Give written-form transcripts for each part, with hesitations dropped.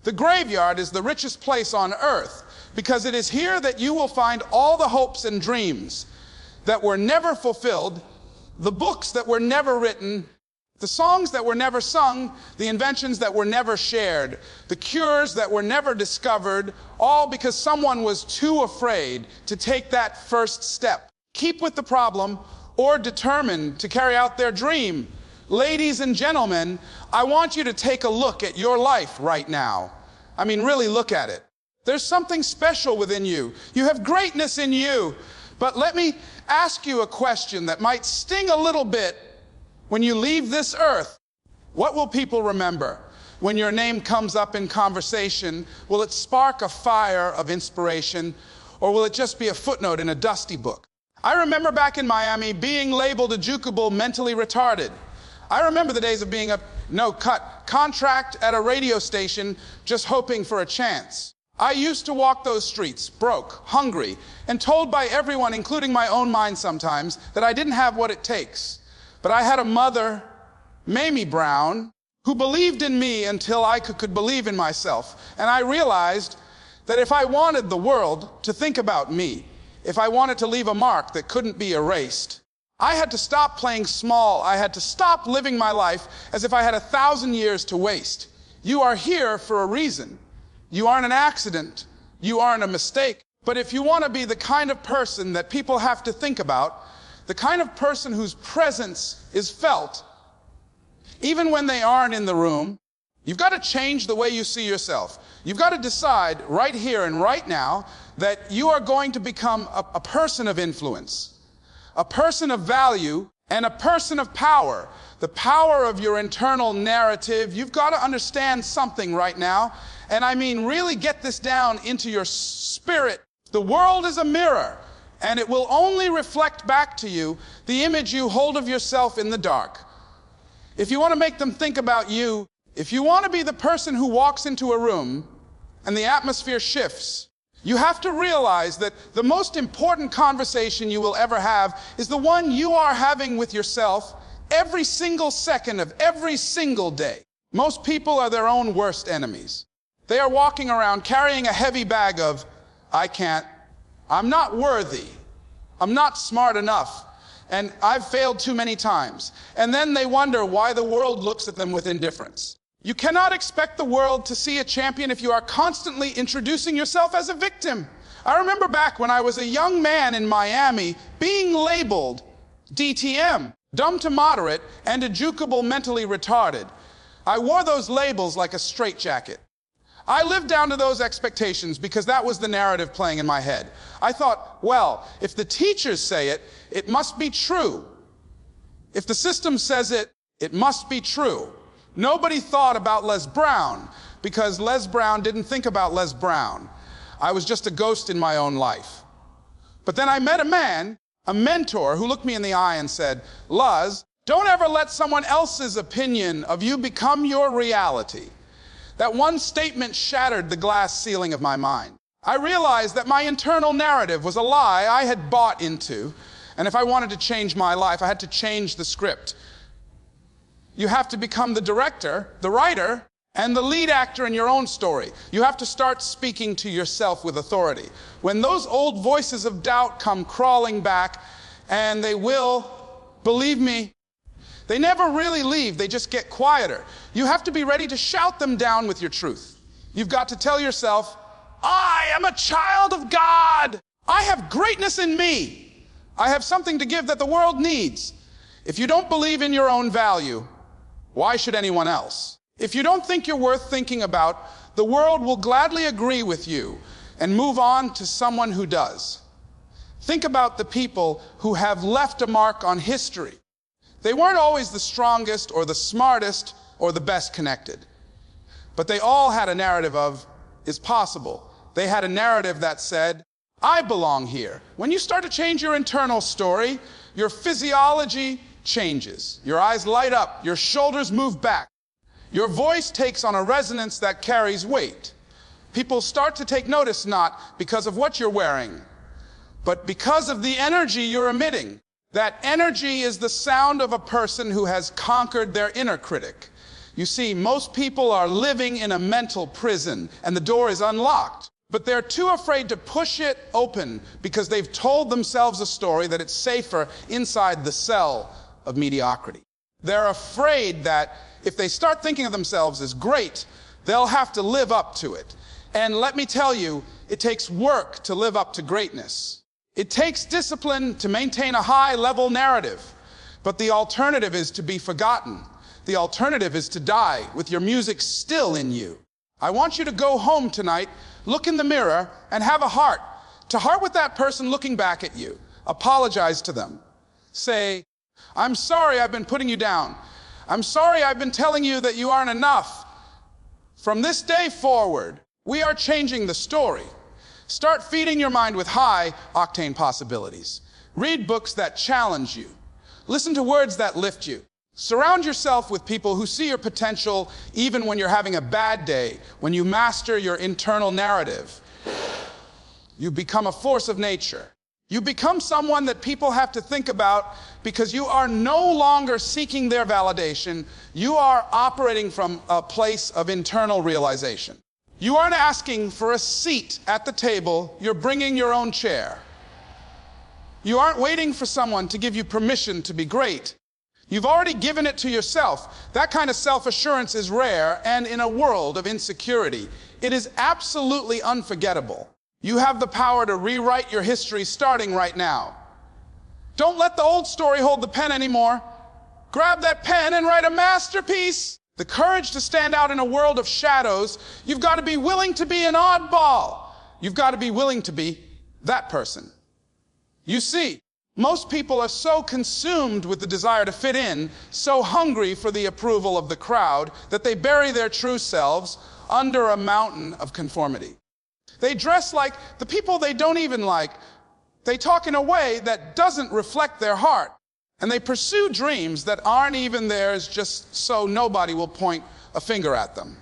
The graveyard is the richest place on earth because it is here that you will find all the hopes and dreams that were never fulfilled, the books that were never written, the songs that were never sung, the inventions that were never shared, the cures that were never discovered, all because someone was too afraid to take that first step. Keep with the problem or determined to carry out their dream. Ladies and gentlemen, I want you to take a look at your life right now. I mean, really look at it. There's something special within you. You have greatness in you. But let me ask you a question that might sting a little bit when you leave this earth. What will people remember? When your name comes up in conversation, will it spark a fire of inspiration, or will it just be a footnote in a dusty book? I remember back in Miami being labeled Unforgettable, mentally retarded. I remember the days of being a no-cut contract at a radio station just hoping for a chance. I used to walk those streets, broke, hungry, and told by everyone, including my own mind sometimes, that I didn't have what it takes. But I had a mother, Mamie Brown, who believed in me until I could believe in myself. And I realized that if I wanted the world to think about me, if I wanted to leave a mark that couldn't be erased, I had to stop playing small. I had to stop living my life as if I had 1,000 years to waste. You are here for a reason. You aren't an accident. You aren't a mistake. But if you want to be the kind of person that people have to think about, the kind of person whose presence is felt, even when they aren't in the room, you've got to change the way you see yourself. You've got to decide right here and right now that you are going to become a person of influence, a person of value, and a person of power. The power of your internal narrative. You've got to understand something right now. And I mean, really get this down into your spirit. The world is a mirror, and it will only reflect back to you the image you hold of yourself in the dark. If you want to make them think about you, if you want to be the person who walks into a room and the atmosphere shifts, you have to realize that the most important conversation you will ever have is the one you are having with yourself every single second of every single day. Most people are their own worst enemies. They are walking around carrying a heavy bag of, I can't, I'm not worthy, I'm not smart enough, and I've failed too many times. And then they wonder why the world looks at them with indifference. You cannot expect the world to see a champion if you are constantly introducing yourself as a victim. I remember back when I was a young man in Miami being labeled DTM, dumb to moderate, and Unforgettable, mentally retarded. I wore those labels like a straitjacket. I lived down to those expectations because that was the narrative playing in my head. I thought, well, if the teachers say it, it must be true. If the system says it, it must be true. Nobody thought about Les Brown because Les Brown didn't think about Les Brown. I was just a ghost in my own life. But then I met a man, a mentor, who looked me in the eye and said, Luz, don't ever let someone else's opinion of you become your reality. That one statement shattered the glass ceiling of my mind. I realized that my internal narrative was a lie I had bought into, and if I wanted to change my life, I had to change the script. You have to become the director, the writer, and the lead actor in your own story. You have to start speaking to yourself with authority. When those old voices of doubt come crawling back, and they will, believe me, they never really leave, they just get quieter. You have to be ready to shout them down with your truth. You've got to tell yourself, I am a child of God. I have greatness in me. I have something to give that the world needs. If you don't believe in your own value, why should anyone else? If you don't think you're worth thinking about, the world will gladly agree with you and move on to someone who does. Think about the people who have left a mark on history. They weren't always the strongest or the smartest or the best connected, but they all had a narrative of, is possible. They had a narrative that said, I belong here. When you start to change your internal story, your physiology changes. Your eyes light up, your shoulders move back. Your voice takes on a resonance that carries weight. People start to take notice not because of what you're wearing, but because of the energy you're emitting. That energy is the sound of a person who has conquered their inner critic. You see, most people are living in a mental prison and the door is unlocked, but they're too afraid to push it open because they've told themselves a story that it's safer inside the cell of mediocrity. They're afraid that if they start thinking of themselves as great, they'll have to live up to it. And let me tell you, it takes work to live up to greatness. It takes discipline to maintain a high-level narrative. But the alternative is to be forgotten. The alternative is to die with your music still in you. I want you to go home tonight, look in the mirror, and have a heart. To heart with that person looking back at you. Apologize to them. Say, I'm sorry I've been putting you down. I'm sorry I've been telling you that you aren't enough. From this day forward, we are changing the story. Start feeding your mind with high-octane possibilities. Read books that challenge you. Listen to words that lift you. Surround yourself with people who see your potential even when you're having a bad day. When you master your internal narrative, you become a force of nature. You become someone that people have to think about because you are no longer seeking their validation. You are operating from a place of internal realization. You aren't asking for a seat at the table. You're bringing your own chair. You aren't waiting for someone to give you permission to be great. You've already given it to yourself. That kind of self-assurance is rare, and in a world of insecurity, it is absolutely unforgettable. You have the power to rewrite your history starting right now. Don't let the old story hold the pen anymore. Grab that pen and write a masterpiece. The courage to stand out in a world of shadows. You've got to be willing to be an oddball. You've got to be willing to be that person. You see, most people are so consumed with the desire to fit in, so hungry for the approval of the crowd, that they bury their true selves under a mountain of conformity. They dress like the people they don't even like. They talk in a way that doesn't reflect their heart. And they pursue dreams that aren't even theirs just so nobody will point a finger at them.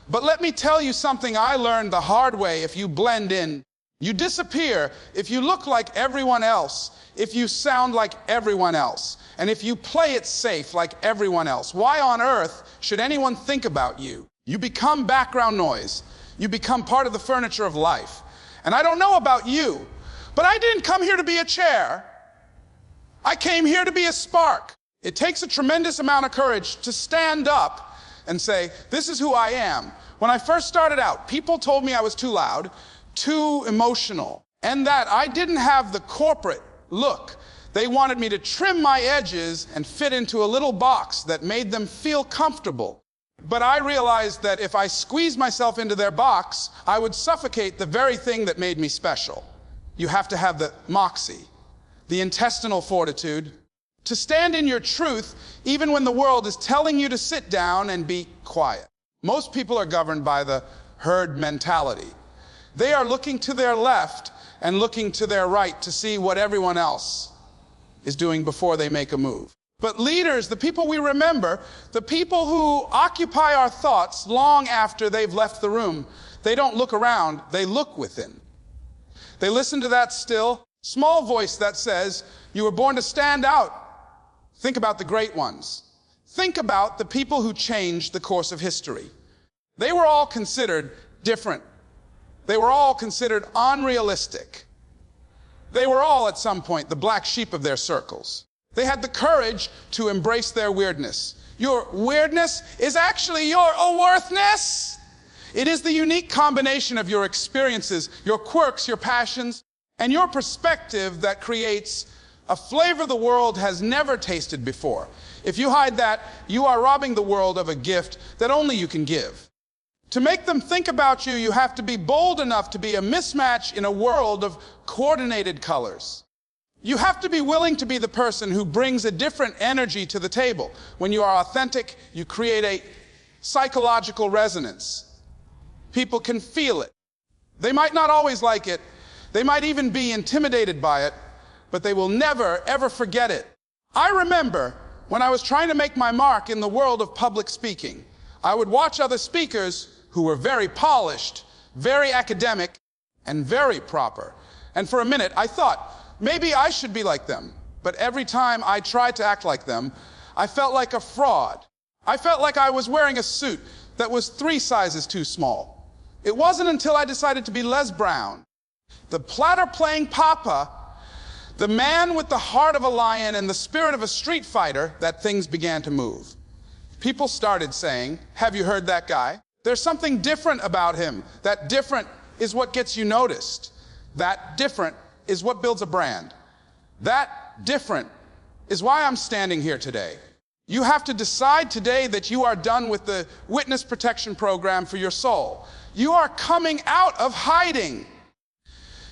But let me tell you something I learned the hard way. If you blend in, you disappear. If you look like everyone else, if you sound like everyone else, and if you play it safe like everyone else, why on earth should anyone think about you? You become background noise. You become part of the furniture of life. And I don't know about you, but I didn't come here to be a chair. I came here to be a spark. It takes a tremendous amount of courage to stand up and say, this is who I am. When I first started out, people told me I was too loud, too emotional, and that I didn't have the corporate look. They wanted me to trim my edges and fit into a little box that made them feel comfortable. But I realized that if I squeezed myself into their box, I would suffocate the very thing that made me special. You have to have the moxie, the intestinal fortitude, to stand in your truth even when the world is telling you to sit down and be quiet. Most people are governed by the herd mentality. They are looking to their left and looking to their right to see what everyone else is doing before they make a move. But leaders, the people we remember, the people who occupy our thoughts long after they've left the room, they don't look around, they look within. They listen to that still, small voice that says, you were born to stand out. Think about the great ones. Think about the people who changed the course of history. They were all considered different. They were all considered unrealistic. They were all at some point the black sheep of their circles. They had the courage to embrace their weirdness. Your weirdness is actually your worthness. It is the unique combination of your experiences, your quirks, your passions, and your perspective that creates a flavor the world has never tasted before. If you hide that, you are robbing the world of a gift that only you can give. To make them think about you, you have to be bold enough to be a mismatch in a world of coordinated colors. You have to be willing to be the person who brings a different energy to the table. When you are authentic, you create a psychological resonance. People can feel it. They might not always like it. They might even be intimidated by it, but they will never, ever forget it. I remember when I was trying to make my mark in the world of public speaking, I would watch other speakers who were very polished, very academic, and very proper. And for a minute, I thought, maybe I should be like them. But every time I tried to act like them, I felt like a fraud. I felt like I was wearing a suit that was 3 sizes too small. It wasn't until I decided to be Les Brown, the platter-playing papa, the man with the heart of a lion and the spirit of a street fighter, that things began to move. People started saying, "Have you heard that guy? There's something different about him." That different is what gets you noticed. That different is what builds a brand. That different is why I'm standing here today. You have to decide today that you are done with the witness protection program for your soul. You are coming out of hiding.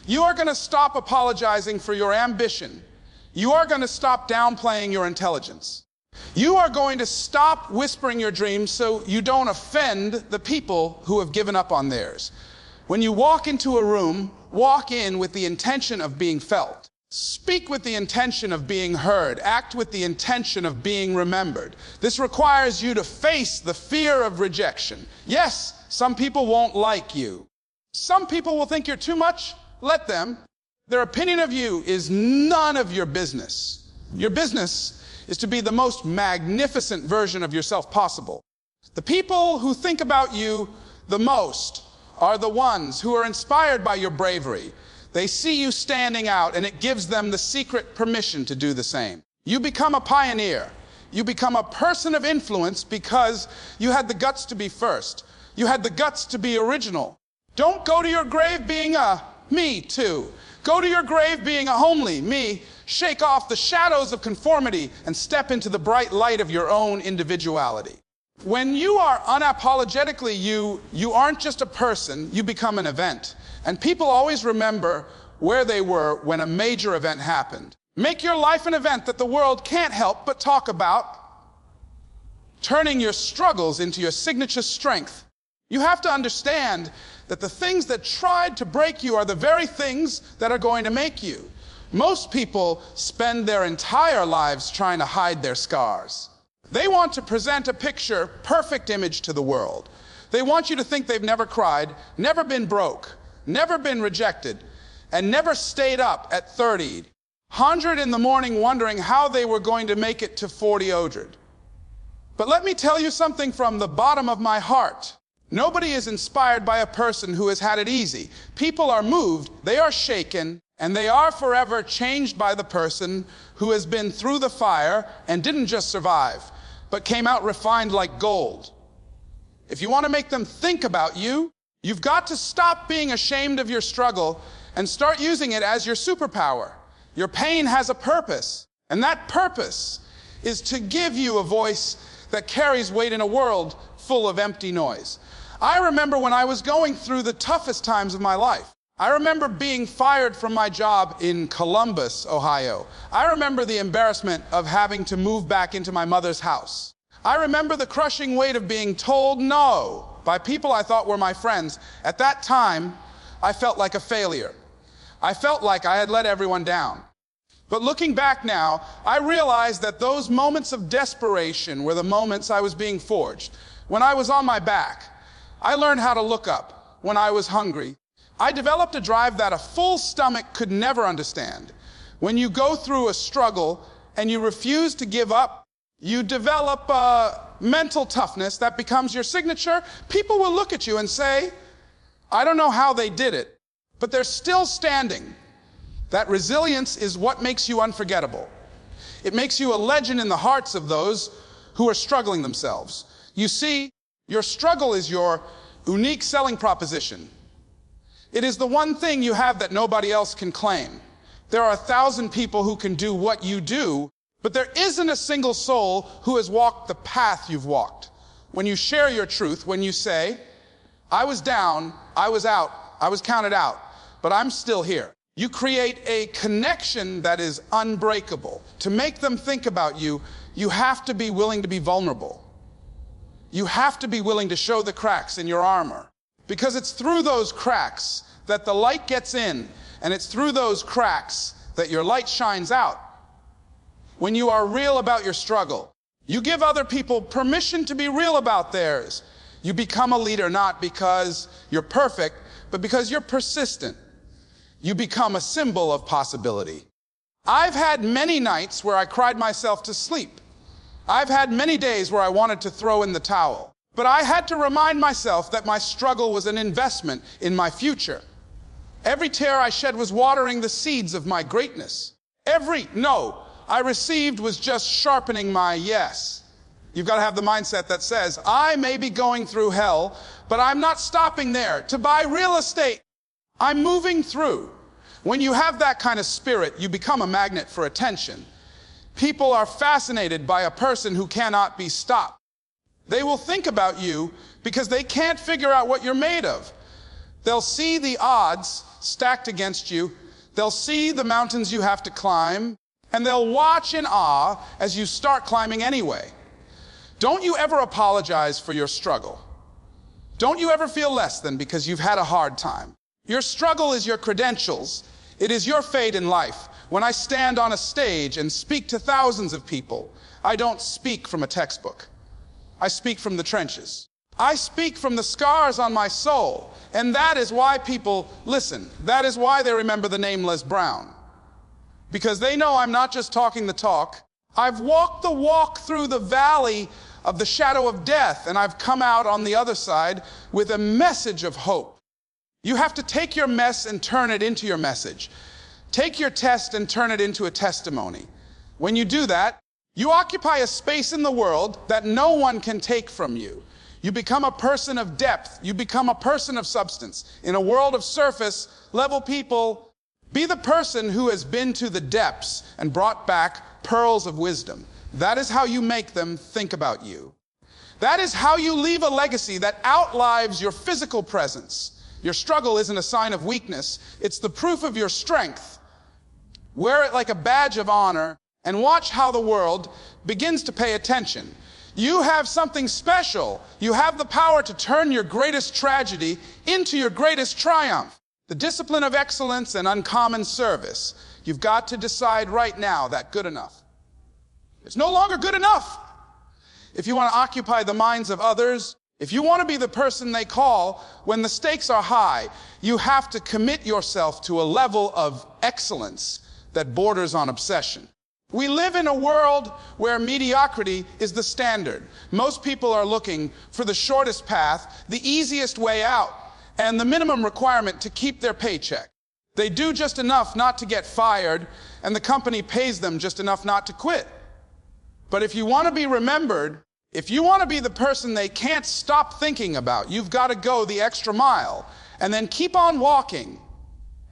You are going to stop apologizing for your ambition. You are going to stop downplaying your intelligence. You are going to stop whispering your dreams so you don't offend the people who have given up on theirs. When you walk into a room, walk in with the intention of being felt. Speak with the intention of being heard. Act with the intention of being remembered. This requires you to face the fear of rejection. Yes, some people won't like you. Some people will think you're too much. Let them. Their opinion of you is none of your business. Your business is to be the most magnificent version of yourself possible. The people who think about you the most are the ones who are inspired by your bravery. They see you standing out, and it gives them the secret permission to do the same. You become a pioneer. You become a person of influence because you had the guts to be first. You had the guts to be original. Don't go to your grave being a me too. Go to your grave being a homely me. Shake off the shadows of conformity and step into the bright light of your own individuality. When you are unapologetically you aren't just a person, you become an event. And people always remember where they were when a major event happened. Make your life an event that the world can't help but talk about, turning your struggles into your signature strength. You have to understand that the things that tried to break you are the very things that are going to make you. Most people spend their entire lives trying to hide their scars. They want to present a picture, perfect image to the world. They want you to think they've never cried, never been broke, never been rejected, and never stayed up at 30, 100 in the morning wondering how they were going to make it to 40 odred. But let me tell you something from the bottom of my heart. Nobody is inspired by a person who has had it easy. People are moved, they are shaken, and they are forever changed by the person who has been through the fire and didn't just survive, but came out refined like gold. If you want to make them think about you, you've got to stop being ashamed of your struggle and start using it as your superpower. Your pain has a purpose, and that purpose is to give you a voice that carries weight in a world full of empty noise. I remember when I was going through the toughest times of my life. I remember being fired from my job in Columbus, Ohio. I remember the embarrassment of having to move back into my mother's house. I remember the crushing weight of being told no by people I thought were my friends. At that time, I felt like a failure. I felt like I had let everyone down. But looking back now, I realized that those moments of desperation were the moments I was being forged. When I was on my back, I learned how to look up. When I was hungry, I developed a drive that a full stomach could never understand. When you go through a struggle and you refuse to give up, you develop a mental toughness that becomes your signature. People will look at you and say, I don't know how they did it, but they're still standing. That resilience is what makes you unforgettable. It makes you a legend in the hearts of those who are struggling themselves. You see, your struggle is your unique selling proposition. It is the one thing you have that nobody else can claim. There are 1,000 people who can do what you do, but there isn't a single soul who has walked the path you've walked. When you share your truth, when you say, I was down, I was out, I was counted out, but I'm still here. You create a connection that is unbreakable. To make them think about you, you have to be willing to be vulnerable. You have to be willing to show the cracks in your armor. Because it's through those cracks that the light gets in, and it's through those cracks that your light shines out. When you are real about your struggle, you give other people permission to be real about theirs. You become a leader not because you're perfect, but because you're persistent. You become a symbol of possibility. I've had many nights where I cried myself to sleep. I've had many days where I wanted to throw in the towel, but I had to remind myself that my struggle was an investment in my future. Every tear I shed was watering the seeds of my greatness. Every no I received was just sharpening my yes. You've got to have the mindset that says, I may be going through hell, but I'm not stopping there to buy real estate. I'm moving through. When you have that kind of spirit, you become a magnet for attention. People are fascinated by a person who cannot be stopped. They will think about you because they can't figure out what you're made of. They'll see the odds stacked against you. They'll see the mountains you have to climb, and they'll watch in awe as you start climbing anyway. Don't you ever apologize for your struggle. Don't you ever feel less than because you've had a hard time. Your struggle is your credentials. It is your fate in life. When I stand on a stage and speak to thousands of people, I don't speak from a textbook. I speak from the trenches. I speak from the scars on my soul. And that is why people listen. That is why they remember the name Les Brown. Because they know I'm not just talking the talk. I've walked the walk through the valley of the shadow of death, and I've come out on the other side with a message of hope. You have to take your mess and turn it into your message. Take your test and turn it into a testimony. When you do that, you occupy a space in the world that no one can take from you. You become a person of depth. You become a person of substance. In a world of surface level people, be the person who has been to the depths and brought back pearls of wisdom. That is how you make them think about you. That is how you leave a legacy that outlives your physical presence. Your struggle isn't a sign of weakness. It's the proof of your strength. Wear it like a badge of honor and watch how the world begins to pay attention. You have something special. You have the power to turn your greatest tragedy into your greatest triumph. The discipline of excellence and uncommon service. You've got to decide right now that good enough. It's no longer good enough. If you want to occupy the minds of others, if you want to be the person they call when the stakes are high, you have to commit yourself to a level of excellence that borders on obsession. We live in a world where mediocrity is the standard. Most people are looking for the shortest path, the easiest way out, and the minimum requirement to keep their paycheck. They do just enough not to get fired, and the company pays them just enough not to quit. But if you want to be remembered, if you want to be the person they can't stop thinking about, you've got to go the extra mile and then keep on walking.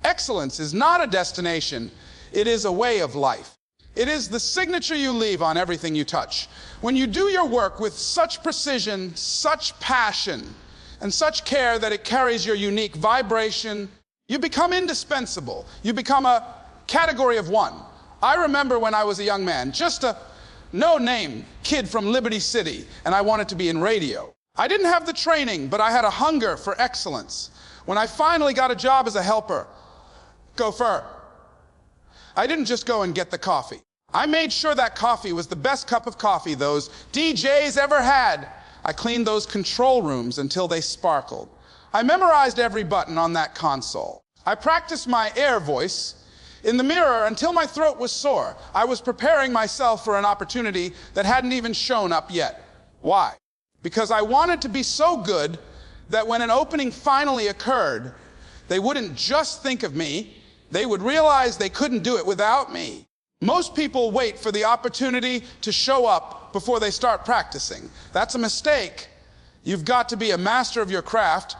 Excellence is not a destination. It is a way of life. It is the signature you leave on everything you touch. When you do your work with such precision, such passion, and such care that it carries your unique vibration, you become indispensable. You become a category of one. I remember when I was a young man, just a no-name kid from Liberty City, and I wanted to be in radio. I didn't have the training, but I had a hunger for excellence. When I finally got a job as a helper, chauffeur, I didn't just go and get the coffee. I made sure that coffee was the best cup of coffee those DJs ever had. I cleaned those control rooms until they sparkled. I memorized every button on that console. I practiced my air voice in the mirror until my throat was sore. I was preparing myself for an opportunity that hadn't even shown up yet. Why? Because I wanted to be so good that when an opening finally occurred, they wouldn't just think of me, they would realize they couldn't do it without me. Most people wait for the opportunity to show up before they start practicing. That's a mistake. You've got to be a master of your craft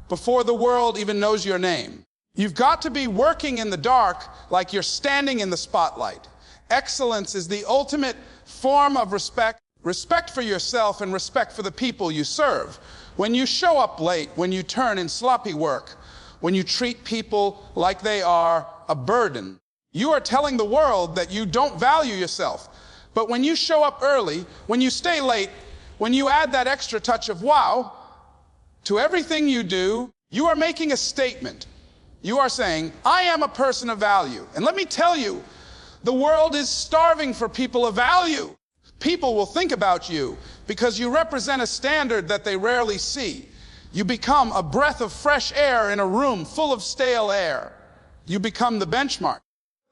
before the world even knows your name. You've got to be working in the dark like you're standing in the spotlight. Excellence is the ultimate form of respect, respect for yourself and respect for the people you serve. When you show up late, when you turn in sloppy work, when you treat people like they are a burden, you are telling the world that you don't value yourself. But when you show up early, when you stay late, when you add that extra touch of wow to everything you do, you are making a statement. You are saying, I am a person of value. And let me tell you, the world is starving for people of value. People will think about you because you represent a standard that they rarely see. You become a breath of fresh air in a room full of stale air. You become the benchmark.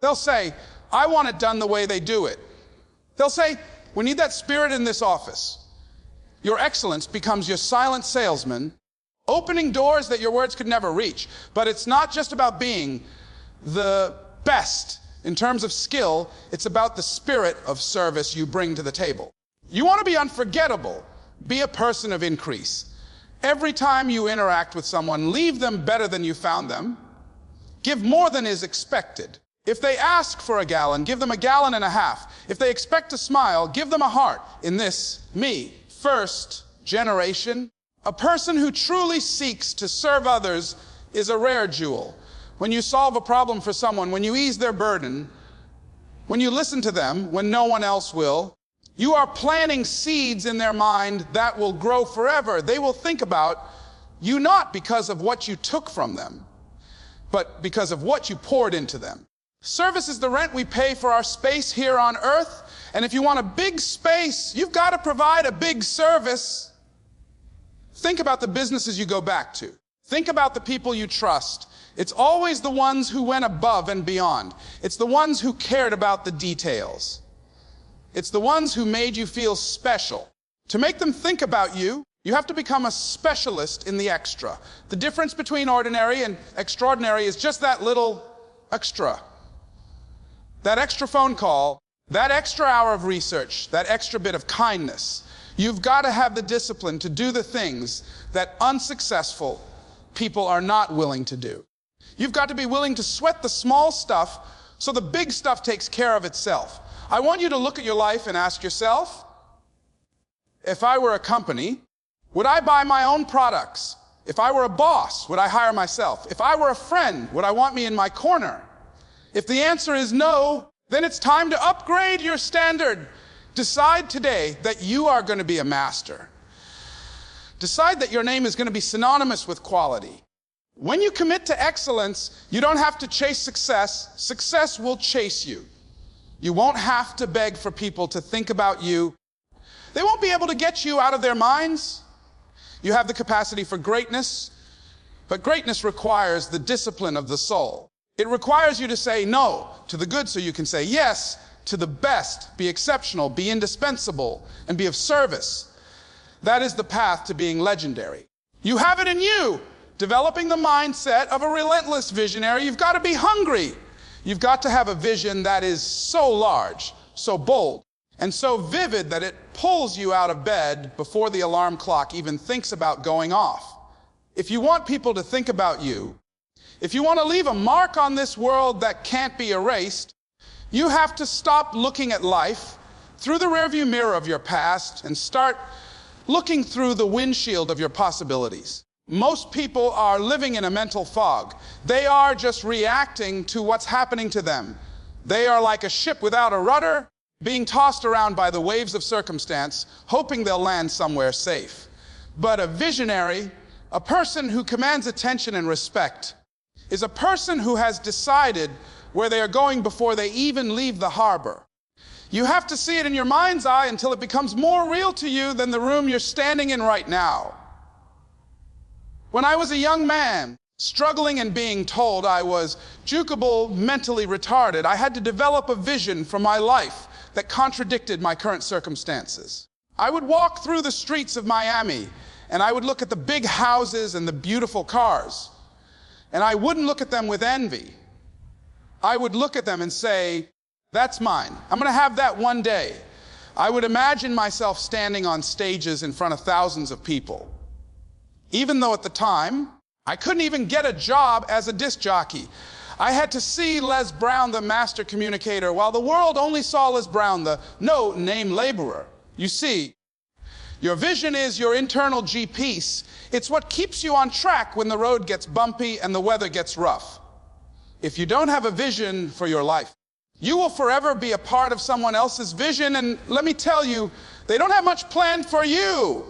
They'll say, I want it done the way they do it. They'll say, We need that spirit in this office. Your excellence becomes your silent salesman, opening doors that your words could never reach. But it's not just about being the best in terms of skill, it's about the spirit of service you bring to the table. You want to be unforgettable. Be a person of increase. Every time you interact with someone, leave them better than you found them. Give more than is expected. If they ask for a gallon, give them a gallon and a half. If they expect a smile, give them a heart. In this, me, first generation, a person who truly seeks to serve others is a rare jewel. When you solve a problem for someone, when you ease their burden, when you listen to them when no one else will, you are planting seeds in their mind that will grow forever. They will think about you not because of what you took from them, but because of what you poured into them. Service is the rent we pay for our space here on earth. And if you want a big space, you've got to provide a big service. Think about the businesses you go back to. Think about the people you trust. It's always the ones who went above and beyond. It's the ones who cared about the details. It's the ones who made you feel special. To make them think about you, you have to become a specialist in the extra. The difference between ordinary and extraordinary is just that little extra. That extra phone call, that extra hour of research, that extra bit of kindness. You've got to have the discipline to do the things that unsuccessful people are not willing to do. You've got to be willing to sweat the small stuff so the big stuff takes care of itself. I want you to look at your life and ask yourself, if I were a company, would I buy my own products? If I were a boss, would I hire myself? If I were a friend, would I want me in my corner? If the answer is no, then it's time to upgrade your standard. Decide today that you are going to be a master. Decide that your name is going to be synonymous with quality. When you commit to excellence, you don't have to chase success. Success will chase you. You won't have to beg for people to think about you. They won't be able to get you out of their minds. You have the capacity for greatness, but greatness requires the discipline of the soul. It requires you to say no to the good so you can say yes to the best, be exceptional, be indispensable, and be of service. That is the path to being legendary. You have it in you. Developing the mindset of a relentless visionary, you've got to be hungry. You've got to have a vision that is so large, so bold, and so vivid that it pulls you out of bed before the alarm clock even thinks about going off. If you want people to think about you, if you want to leave a mark on this world that can't be erased, you have to stop looking at life through the rearview mirror of your past and start looking through the windshield of your possibilities. Most people are living in a mental fog. They are just reacting to what's happening to them. They are like a ship without a rudder, being tossed around by the waves of circumstance, hoping they'll land somewhere safe. But a visionary, a person who commands attention and respect, is a person who has decided where they are going before they even leave the harbor. You have to see it in your mind's eye until it becomes more real to you than the room you're standing in right now. When I was a young man, struggling and being told I was jukable, mentally retarded, I had to develop a vision for my life that contradicted my current circumstances. I would walk through the streets of Miami, and I would look at the big houses and the beautiful cars, and I wouldn't look at them with envy. I would look at them and say, that's mine. I'm going to have that one day. I would imagine myself standing on stages in front of thousands of people. Even though at the time, I couldn't even get a job as a disc jockey. I had to see Les Brown, the master communicator, while the world only saw Les Brown, the no-name laborer. You see, your vision is your internal GPS. It's what keeps you on track when the road gets bumpy and the weather gets rough. If you don't have a vision for your life, you will forever be a part of someone else's vision, and let me tell you, they don't have much planned for you.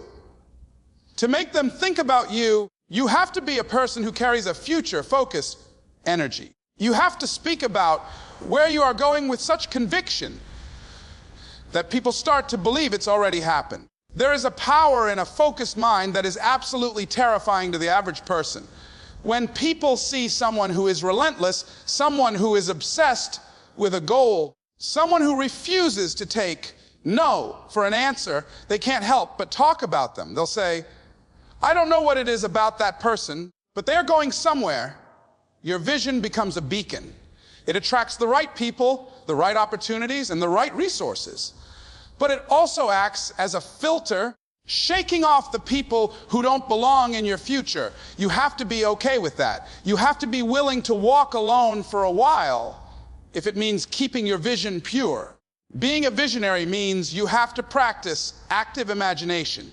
To make them think about you, you have to be a person who carries a future-focused energy. You have to speak about where you are going with such conviction that people start to believe it's already happened. There is a power in a focused mind that is absolutely terrifying to the average person. When people see someone who is relentless, someone who is obsessed with a goal, someone who refuses to take no for an answer, they can't help but talk about them. They'll say, I don't know what it is about that person, but they're going somewhere. Your vision becomes a beacon. It attracts the right people, the right opportunities, and the right resources. But it also acts as a filter, shaking off the people who don't belong in your future. You have to be okay with that. You have to be willing to walk alone for a while if it means keeping your vision pure. Being a visionary means you have to practice active imagination.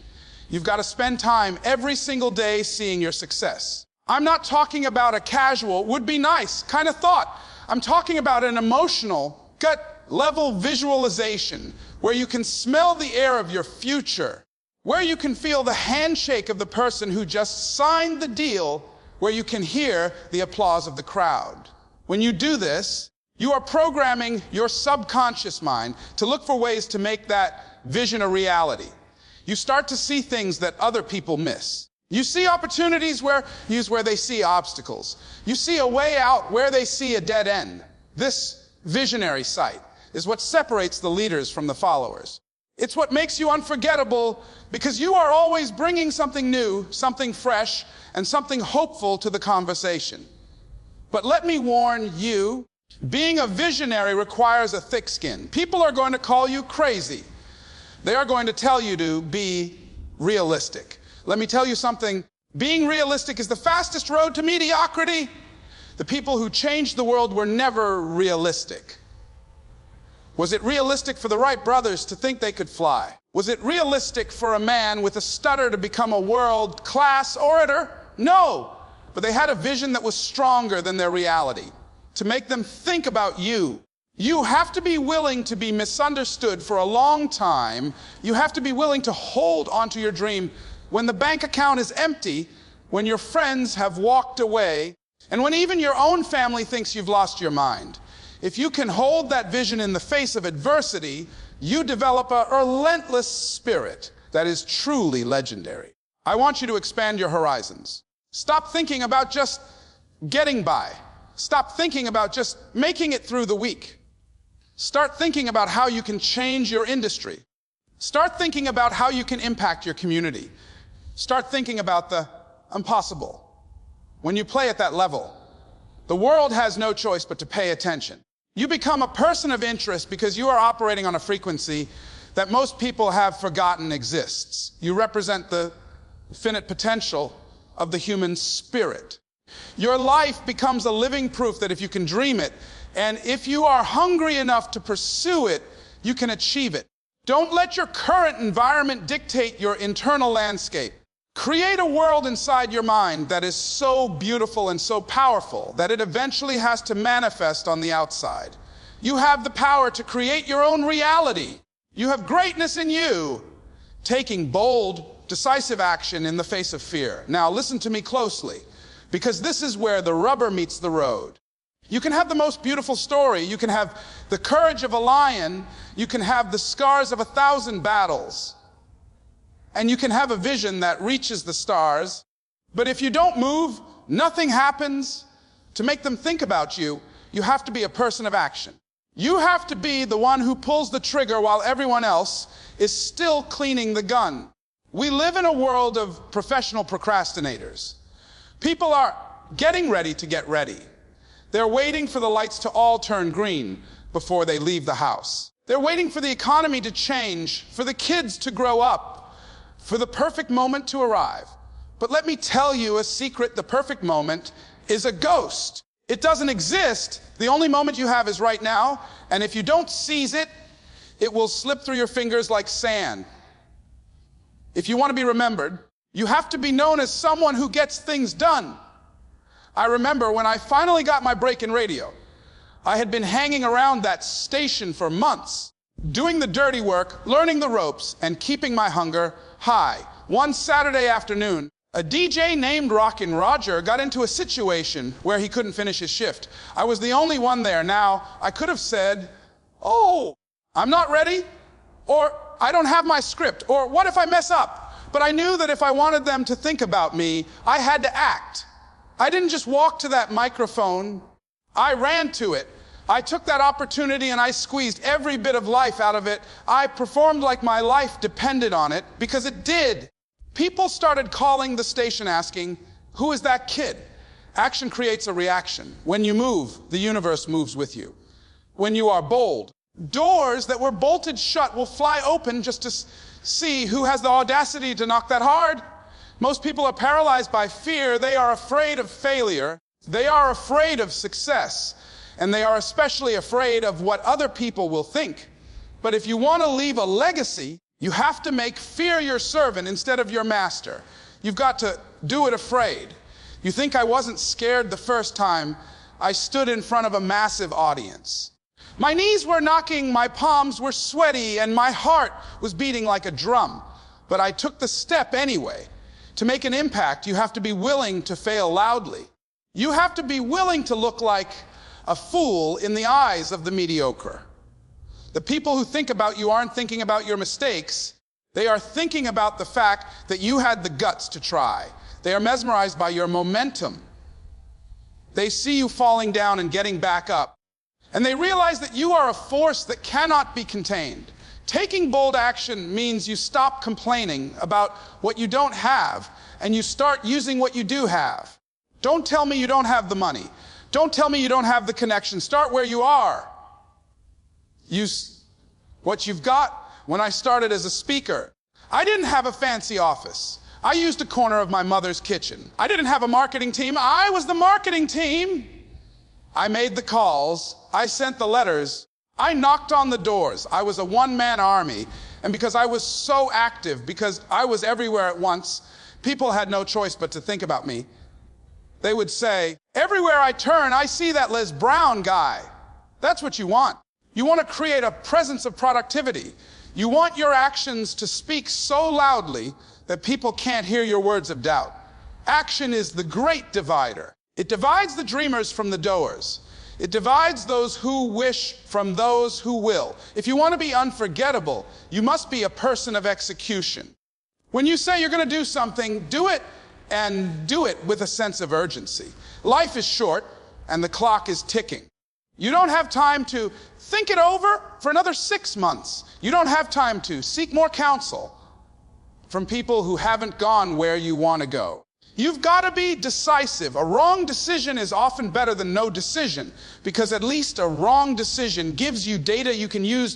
You've got to spend time every single day seeing your success. I'm not talking about a casual, would be nice kind of thought. I'm talking about an emotional, gut-level visualization where you can smell the air of your future, where you can feel the handshake of the person who just signed the deal, where you can hear the applause of the crowd. When you do this, you are programming your subconscious mind to look for ways to make that vision a reality. You start to see things that other people miss. You see opportunities where they see obstacles. You see a way out where they see a dead end. This visionary sight is what separates the leaders from the followers. It's what makes you unforgettable because you are always bringing something new, something fresh, and something hopeful to the conversation. But let me warn you, being a visionary requires a thick skin. People are going to call you crazy. They are going to tell you to be realistic. Let me tell you something. Being realistic is the fastest road to mediocrity. The people who changed the world were never realistic. Was it realistic for the Wright brothers to think they could fly? Was it realistic for a man with a stutter to become a world-class orator? No, but they had a vision that was stronger than their reality, to make them think about you. You have to be willing to be misunderstood for a long time. You have to be willing to hold onto your dream when the bank account is empty, when your friends have walked away, and when even your own family thinks you've lost your mind. If you can hold that vision in the face of adversity, you develop a relentless spirit that is truly legendary. I want you to expand your horizons. Stop thinking about just getting by. Stop thinking about just making it through the week. Start thinking about how you can change your industry. Start thinking about how you can impact your community. Start thinking about the impossible. When you play at that level, the world has no choice but to pay attention. You become a person of interest because you are operating on a frequency that most people have forgotten exists. You represent the infinite potential of the human spirit. Your life becomes a living proof that if you can dream it, and if you are hungry enough to pursue it, you can achieve it. Don't let your current environment dictate your internal landscape. Create a world inside your mind that is so beautiful and so powerful that it eventually has to manifest on the outside. You have the power to create your own reality. You have greatness in you, taking bold, decisive action in the face of fear. Now listen to me closely, because this is where the rubber meets the road. You can have the most beautiful story. You can have the courage of a lion. You can have the scars of 1,000 battles. And you can have a vision that reaches the stars. But if you don't move, nothing happens. To make them think about you, you have to be a person of action. You have to be the one who pulls the trigger while everyone else is still cleaning the gun. We live in a world of professional procrastinators. People are getting ready to get ready. They're waiting for the lights to all turn green before they leave the house. They're waiting for the economy to change, for the kids to grow up, for the perfect moment to arrive. But let me tell you a secret: the perfect moment is a ghost. It doesn't exist. The only moment you have is right now, and if you don't seize it, it will slip through your fingers like sand. If you want to be remembered, you have to be known as someone who gets things done. I remember when I finally got my break in radio, I had been hanging around that station for months, doing the dirty work, learning the ropes, and keeping my hunger high. One Saturday afternoon, a DJ named Rockin' Roger got into a situation where he couldn't finish his shift. I was the only one there. Now, I could have said, "Oh, I'm not ready," or "I don't have my script," or "What if I mess up?" But I knew that if I wanted them to think about me, I had to act. I didn't just walk to that microphone. I ran to it. I took that opportunity and I squeezed every bit of life out of it. I performed like my life depended on it, because it did. People started calling the station asking, "Who is that kid?" Action creates a reaction. When you move, the universe moves with you. When you are bold, doors that were bolted shut will fly open just to see who has the audacity to knock that hard. Most people are paralyzed by fear. They are afraid of failure. They are afraid of success. And they are especially afraid of what other people will think. But if you want to leave a legacy, you have to make fear your servant instead of your master. You've got to do it afraid. You think I wasn't scared the first time I stood in front of a massive audience. My knees were knocking, my palms were sweaty, and my heart was beating like a drum. But I took the step anyway. To make an impact, you have to be willing to fail loudly. You have to be willing to look like a fool in the eyes of the mediocre. The people who think about you aren't thinking about your mistakes. They are thinking about the fact that you had the guts to try. They are mesmerized by your momentum. They see you falling down and getting back up. And they realize that you are a force that cannot be contained. Taking bold action means you stop complaining about what you don't have and you start using what you do have. Don't tell me you don't have the money. Don't tell me you don't have the connection. Start where you are. Use what you've got. When I started as a speaker, I didn't have a fancy office. I used a corner of my mother's kitchen. I didn't have a marketing team. I was the marketing team. I made the calls. I sent the letters. I knocked on the doors. I was a one-man army. And because I was so active, because I was everywhere at once, people had no choice but to think about me. They would say, "Everywhere I turn, I see that Les Brown guy." That's what you want. You want to create a presence of productivity. You want your actions to speak so loudly that people can't hear your words of doubt. Action is the great divider. It divides the dreamers from the doers. It divides those who wish from those who will. If you want to be unforgettable, you must be a person of execution. When you say you're going to do something, do it, and do it with a sense of urgency. Life is short, and the clock is ticking. You don't have time to think it over for another 6 months. You don't have time to seek more counsel from people who haven't gone where you want to go. You've got to be decisive. A wrong decision is often better than no decision, because at least a wrong decision gives you data you can use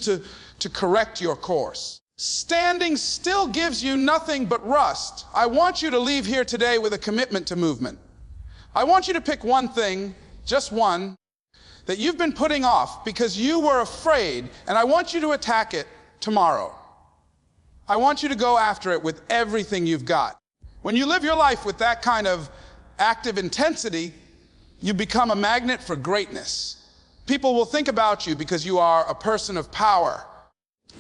to correct your course. Standing still gives you nothing but rust. I want you to leave here today with a commitment to movement. I want you to pick one thing, just one, that you've been putting off because you were afraid, and I want you to attack it tomorrow. I want you to go after it with everything you've got. When you live your life with that kind of active intensity, you become a magnet for greatness. People will think about you because you are a person of power.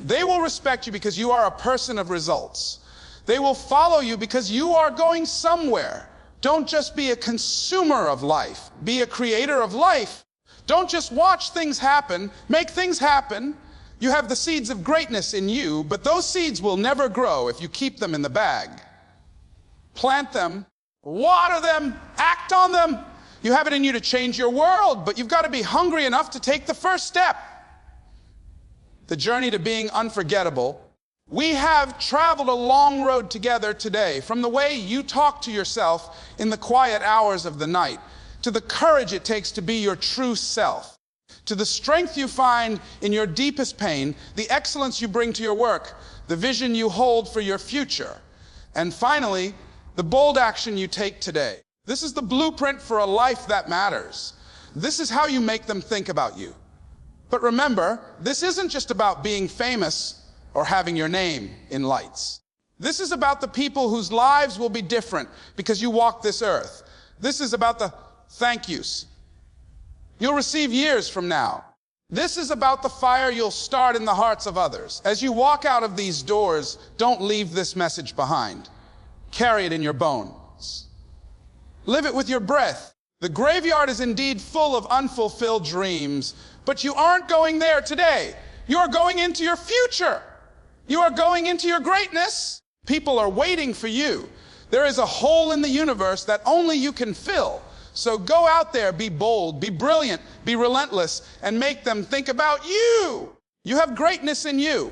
They will respect you because you are a person of results. They will follow you because you are going somewhere. Don't just be a consumer of life. Be a creator of life. Don't just watch things happen. Make things happen. You have the seeds of greatness in you, but those seeds will never grow if you keep them in the bag. Plant them, water them, act on them. You have it in you to change your world, but you've got to be hungry enough to take the first step. The journey to being unforgettable. We have traveled a long road together today, from the way you talk to yourself in the quiet hours of the night, to the courage it takes to be your true self, to the strength you find in your deepest pain, the excellence you bring to your work, the vision you hold for your future, and finally, the bold action you take today. This is the blueprint for a life that matters. This is how you make them think about you. But remember, this isn't just about being famous or having your name in lights. This is about the people whose lives will be different because you walk this earth. This is about the thank yous you'll receive years from now. This is about the fire you'll start in the hearts of others. As you walk out of these doors, don't leave this message behind. Carry it in your bones. Live it with your breath. The graveyard is indeed full of unfulfilled dreams, but you aren't going there today. You are going into your future. You are going into your greatness. People are waiting for you. There is a hole in the universe that only you can fill. So go out there, be bold, be brilliant, be relentless, and make them think about you. You have greatness in you.